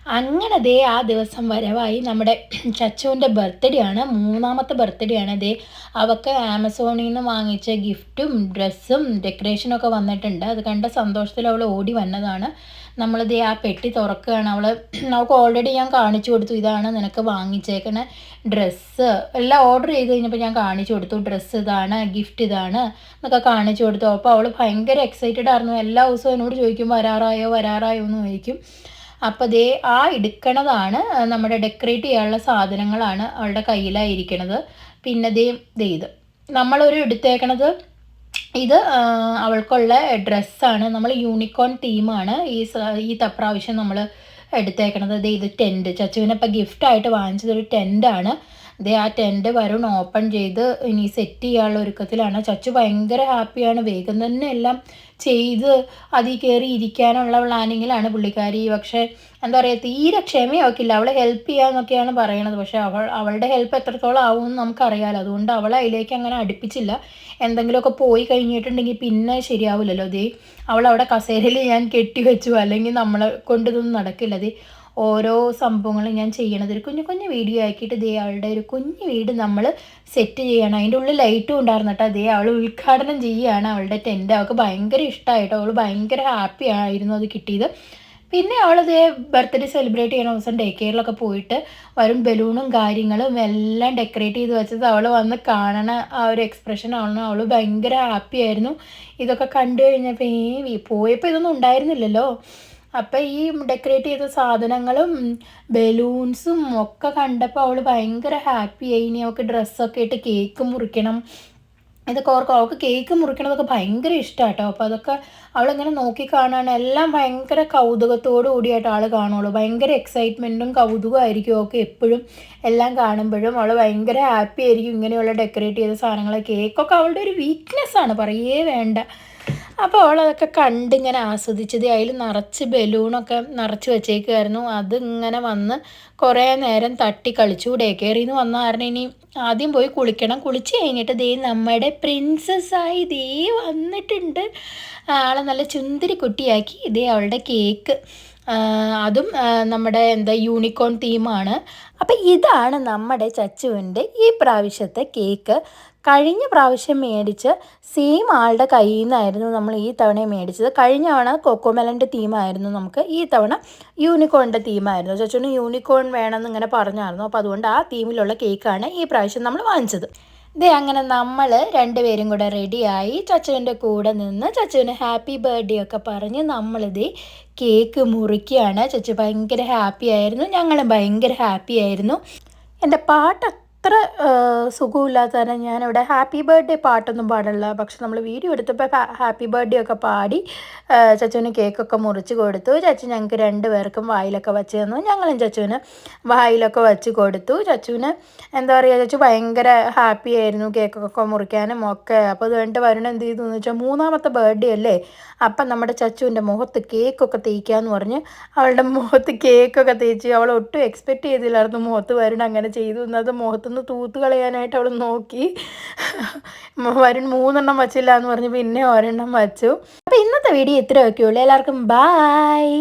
അങ്ങനെ ദേ ആ ദിവസം വരവായി. നമ്മുടെ ചച്ചുവിൻ്റെ ബർത്ത്ഡേ ആണ്, മൂന്നാമത്തെ ബർത്ത്ഡേ ആണ്. ദേ അവൾക്ക് ആമസോണിൽ നിന്ന് വാങ്ങിച്ച ഗിഫ്റ്റും ഡ്രസ്സും ഡെക്കറേഷനൊക്കെ വന്നിട്ടുണ്ട്. അത് കണ്ട സന്തോഷത്തിൽ അവൾ ഓടി വന്നതാണ്. നമ്മൾ ദേ ആ പെട്ടി തുറക്കുകയാണ്. അവൾക്ക് ഓൾറെഡി ഞാൻ കാണിച്ചു കൊടുത്തു, ഇതാണ് നിനക്ക് വാങ്ങിച്ചേക്കണ ഡ്രസ്സ്. എല്ലാം ഓർഡർ ചെയ്ത് കഴിഞ്ഞപ്പോൾ ഞാൻ കാണിച്ചു കൊടുത്തു, ഡ്രസ്സ് ഇതാണ്, ഗിഫ്റ്റ് ഇതാണ് എന്നൊക്കെ കാണിച്ചു കൊടുത്തു. അപ്പോൾ അവൾ ഭയങ്കര എക്സൈറ്റഡ് ആയിരുന്നു. എല്ലാ ദിവസവും എന്നോട് ചോദിക്കും വരാറായോ വരാറായോ എന്ന് ചോദിക്കും. അപ്പോൾ ദേ ആ എടുക്കണതാണ് നമ്മുടെ ഡെക്കറേറ്റ് ചെയ്യാനുള്ള സാധനങ്ങളാണ് അവളുടെ കയ്യിലായിരിക്കണത്. പിന്നെ ദേ ഇത് നമ്മളൊരു എടുത്തേക്കണത്, ഇത് അവൾക്കുള്ള ഡ്രസ്സാണ്. നമ്മൾ യൂണിക്കോൺ തീമാണ് ഈ പ്രാവശ്യം നമ്മൾ എടുത്തേക്കണത്. ഇത് ടെൻറ്റ്, ചച്ചുവിനിപ്പോൾ ഗിഫ്റ്റായിട്ട് വാങ്ങിച്ചതൊരു ടെൻറ്റാണ്. ആ ടെൻറ്റ് വരുൺ ഓപ്പൺ ചെയ്ത് ഇനി സെറ്റ് ചെയ്യാനുള്ള ഒരുക്കത്തിലാണ്. ചച്ചു ഭയങ്കര ഹാപ്പിയാണ്. വേഗം തന്നെ എല്ലാം ചെയ്ത് അതിൽ കയറി ഇരിക്കാനുള്ള പ്ലാനിങ്ങിലാണ് പുള്ളിക്കാരി. പക്ഷേ എന്താ പറയുക, തീരെ ക്ഷമയാക്കില്ല. അവളെ ഹെൽപ്പ് ചെയ്യാമെന്നൊക്കെയാണ് പറയണത്. പക്ഷേ അവളുടെ ഹെൽപ്പ് എത്രത്തോളം ആവുമെന്ന് നമുക്കറിയാമല്ലോ. അതുകൊണ്ട് അവളെ അതിലേക്ക് അങ്ങനെ അടുപ്പിച്ചില്ല. എന്തെങ്കിലുമൊക്കെ പോയി കഴിഞ്ഞിട്ടുണ്ടെങ്കിൽ പിന്നെ ശരിയാവില്ലല്ലോ. അവളവിടെ കസേരയിൽ ഞാൻ കെട്ടി വെച്ചു, അല്ലെങ്കിൽ നമ്മളെ കൊണ്ടിതൊന്നും നടക്കില്ല. ഓരോ സംഭവങ്ങളും ഞാൻ ചെയ്യണത് ഒരു കുഞ്ഞു കുഞ്ഞു വീഡിയോ ആക്കിയിട്ട് അവളുടെ ഒരു കുഞ്ഞു വീട് നമ്മൾ സെറ്റ് ചെയ്യണം. അതിൻ്റെ ഉള്ളിൽ ലൈറ്റും ഉണ്ടായിരുന്നു കേട്ടോ. അവൾ ഉദ്ഘാടനം ചെയ്യുകയാണ് അവളുടെ ടെൻറ്റ്. അവൾക്ക് ഭയങ്കര ഇഷ്ടമായിട്ടോ. അവൾ ഭയങ്കര ഹാപ്പി ആയിരുന്നു അത് കിട്ടിയത്. പിന്നെ അവൾ ബർത്ത്ഡേ സെലിബ്രേറ്റ് ചെയ്യുന്ന ദിവസം ഡേ കെയറിലൊക്കെ പോയിട്ട് വരും ബലൂണും കാര്യങ്ങളും എല്ലാം ഡെക്കറേറ്റ് ചെയ്ത് വെച്ചത് അവൾ വന്ന് കാണണ ആ ഒരു എക്സ്പ്രഷൻ ആണ്. അവൾ ഭയങ്കര ഹാപ്പി ആയിരുന്നു. ഇതൊക്കെ കണ്ടു കഴിഞ്ഞപ്പോൾ പോയപ്പോൾ ഇതൊന്നും ഉണ്ടായിരുന്നില്ലല്ലോ. അപ്പം ഈ ഡെക്കറേറ്റ് ചെയ്ത സാധനങ്ങളും ബലൂൺസും ഒക്കെ കണ്ടപ്പോൾ അവൾ ഭയങ്കര ഹാപ്പിയായി. ഇനി അവൾക്ക് ഡ്രസ്സൊക്കെ ഇട്ട് കേക്ക് മുറിക്കണം. ഇതൊക്കെ അവൾക്ക് കേക്ക് മുറിക്കണതൊക്കെ ഭയങ്കര ഇഷ്ടമാണ് കേട്ടോ. അപ്പോൾ അതൊക്കെ അവളിങ്ങനെ നോക്കി കാണാൻ എല്ലാം ഭയങ്കര കൗതുകത്തോടു കൂടിയായിട്ട് ആൾ കാണുള്ളൂ. ഭയങ്കര എക്സൈറ്റ്മെൻറ്റും കൗതുകമായിരിക്കും അവൾക്ക് എപ്പോഴും. എല്ലാം കാണുമ്പോഴും അവൾ ഭയങ്കര ഹാപ്പി ആയിരിക്കും ഇങ്ങനെയുള്ള ഡെക്കറേറ്റ് ചെയ്ത സാധനങ്ങൾ. കേക്കൊക്കെ അവളുടെ ഒരു വീക്ക്നെസ്സാണ്, പറയേ വേണ്ട. അപ്പോൾ അവളതൊക്കെ കണ്ടിങ്ങനെ ആസ്വദിച്ചത്. അതിൽ നിറച്ച് ബലൂണൊക്കെ നിറച്ച് വെച്ചേക്കുമായിരുന്നു. അതിങ്ങനെ വന്ന് കുറേ നേരം തട്ടി കളിച്ചു. ഡേ കെയറിൽ നിന്ന് വന്ന കാരണം ഇനി ആദ്യം പോയി കുളിക്കണം. കുളിച്ച് കഴിഞ്ഞിട്ട് നമ്മുടെ പ്രിൻസസ്സായി വന്നിട്ടുണ്ട്. ആളെ നല്ല ചുന്തിരി കുട്ടിയാക്കി. അവളുടെ കേക്ക്, അതും നമ്മുടെ യൂണിക്കോൺ തീമാണ്. അപ്പം ഇതാണ് നമ്മുടെ ചച്ചുവിൻ്റെ ഈ പ്രാവശ്യത്തെ കേക്ക്. കഴിഞ്ഞ പ്രാവശ്യം മേടിച്ച് സെയിം ആളുടെ കയ്യിൽ നിന്നായിരുന്നു നമ്മൾ ഈ തവണ മേടിച്ചത്. കഴിഞ്ഞ തവണ കൊക്കോമെലൻ്റെ തീമായിരുന്നു, നമുക്ക് ഈ തവണ യൂണിക്കോണിൻ്റെ തീമായിരുന്നു. ചച്ചുവിന് യൂണിക്കോൺ വേണമെന്ന് ഇങ്ങനെ പറഞ്ഞായിരുന്നു. അപ്പോൾ അതുകൊണ്ട് ആ തീമിലുള്ള കേക്കാണ് ഈ പ്രാവശ്യം നമ്മൾ വാങ്ങിച്ചത്. അങ്ങനെ നമ്മൾ രണ്ടുപേരും കൂടെ റെഡിയായി ചച്ചുവിൻ്റെ കൂടെ നിന്ന് ചച്ചുവിന് ഹാപ്പി ബർത്ത്ഡേ ഒക്കെ പറഞ്ഞ് കേക്ക് മുറിക്കുകയാണ്. ചച്ചു ഭയങ്കര ഹാപ്പി ആയിരുന്നു, ഞങ്ങളും ഭയങ്കര ഹാപ്പി ആയിരുന്നു. എൻ്റെ പാട്ട് അത്ര സുഖമില്ലാത്ത കാരണം ഞാനിവിടെ ഹാപ്പി ബർത്ത്ഡേ പാട്ടൊന്നും പാടില്ല. പക്ഷെ നമ്മൾ വീഡിയോ എടുത്തപ്പോൾ ഹാപ്പി ബർത്ത്ഡേ ഒക്കെ പാടി ചച്ചുവിന് കേക്കൊക്കെ മുറിച്ച് കൊടുത്തു. ചച്ചു ഞങ്ങൾക്ക് രണ്ടുപേർക്കും വായിലൊക്കെ വെച്ച് തന്നു. ഞങ്ങളും ചച്ചുവിന് വായിലൊക്കെ വെച്ച് കൊടുത്തു. ചച്ചുവിന് എന്താ പറയുക, ചച്ചു ഭയങ്കര ഹാപ്പി ആയിരുന്നു കേക്കൊക്കെ മുറിക്കാനും ഒക്കെ. അപ്പോൾ അത് കഴിഞ്ഞിട്ട് വരുൺ എന്ത് ചെയ്തു എന്ന് വെച്ചാൽ മൂന്നാമത്തെ ബർത്ത്ഡേ അല്ലേ, അപ്പം നമ്മുടെ ചച്ചുവിൻ്റെ മുഖത്ത് കേക്കൊക്കെ തേക്കാമെന്ന് പറഞ്ഞ് അവളുടെ മുഖത്ത് കേക്കൊക്കെ തേച്ച്. അവൾ ഒട്ടും എക്സ്പെക്റ്റ് ചെയ്തില്ലായിരുന്നു മുഖത്ത് വരുൺ അങ്ങനെ ചെയ്തു എന്നത്. മുഖത്തുനിന്ന് തൂത്ത് കളയാനായിട്ട് അവൾ നോക്കി. വരുൺ 3 എണ്ണം വച്ചില്ല എന്ന് പറഞ്ഞ് പിന്നെ ഒരെണ്ണം വച്ചു. അപ്പോൾ ഇന്നത്തെ വീഡിയോ ഇത്രയൊക്കെ ഉള്ളൂ. എല്ലാവർക്കും ബായ്.